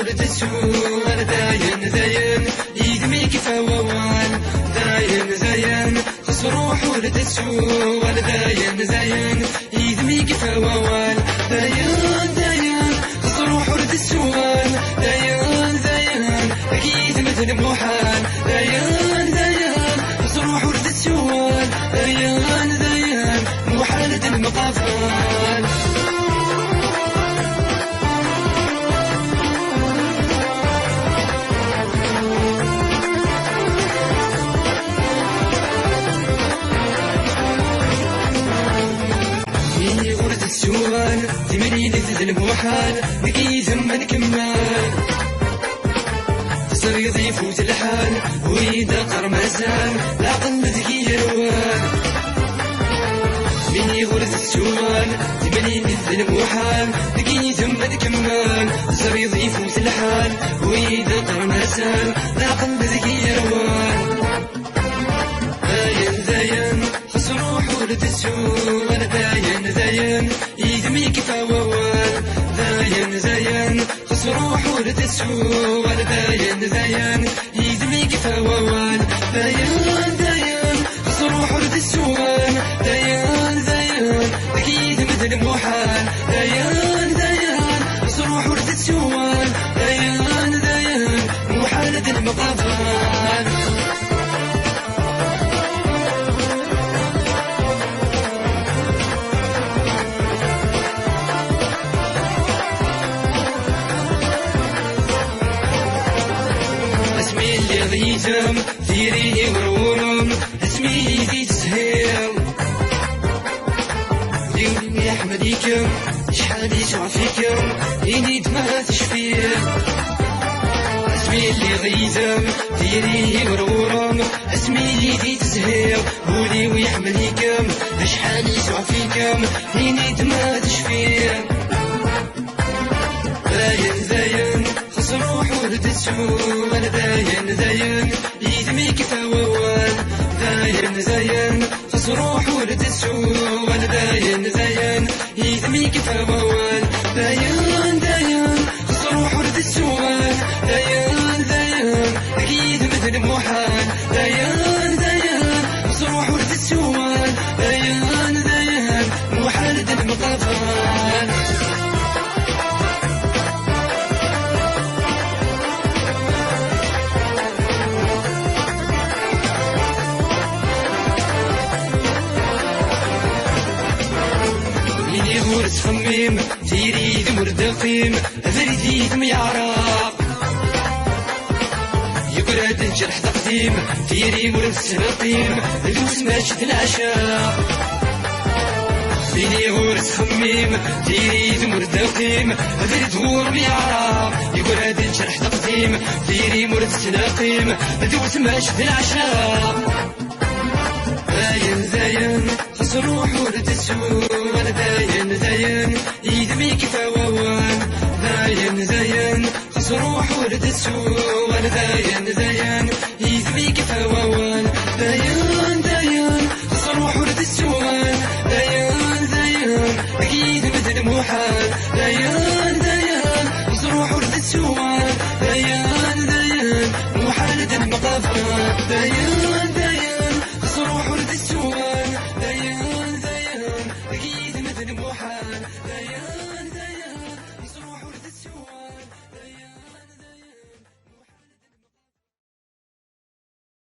ولد السوال داين زين يدمي كيف ووال داين زين خص روح ولد السوال داين زين يدمي كيف ووال داين داين خص روح ولد السوال داين زين أكيد مثل محال داين داين خص روح ولد السوال داين داين محالة المقافل السؤال تمرين تذنب وحال بكي زمن كمال تصر يضيف وتلحال وإذا قرمزان لا قلب ذكي روان مني غرز السؤال تمرين تذنب وحال بكي زمن كمال تصر يضيف وتلحال وإذا قرمزان لا قلب ذكي روان زين خص روح ولد السؤال داين زين يدمي كيف ووال داين زين خص روح ولد السؤال داين زين يدمي كيف ووال داين داين خص روح ولد السؤال داين زين أكيد مثل محال داين داين خص روح ولد السؤال داين داين محالة المقافل اسمي اللي غيتم ديريه ورورم اسمي ذي تسهيل ديري يا حمديكم شحال يسوى فيكم ينيد ما تشفيه اسمي اللي غيتم ديريه ورورم اسمي ذي تسهيل قولي ويحمليكم شحال يسوى فيكم ينيد ما تشفيه زين زين خص روح ولد السؤال داين زين يدمي كيف ووال داين زين خص روح ولد السؤال داين زين يدمي كيف ووال داين داين خص روح ولد السؤال داين زين أكيد مثل محال داين داين خص روح ولد السؤال داين داين محالة المقافل يغور تخميم تيري ذمر دقيم افريدي ذم يعراق يقرد الجرح تقديم تيري مر السنقيم الوس ماشي العشاق يغور تخميم تيري ذمر دقيم افريد غور يعراق يقرد الجرح تقديم تيري مر السنقيم الوس ماشي العشاق زين زين خص روح ولد السؤال داين زين يدمي كيف ووال داين زين خص روح ولد السؤال داين زين يدمي كيف ووال داين داين خص روح ولد السؤال داين زين أكيد مثل محال داين داين خص روح ولد السؤال داين داين محالة المقافل داين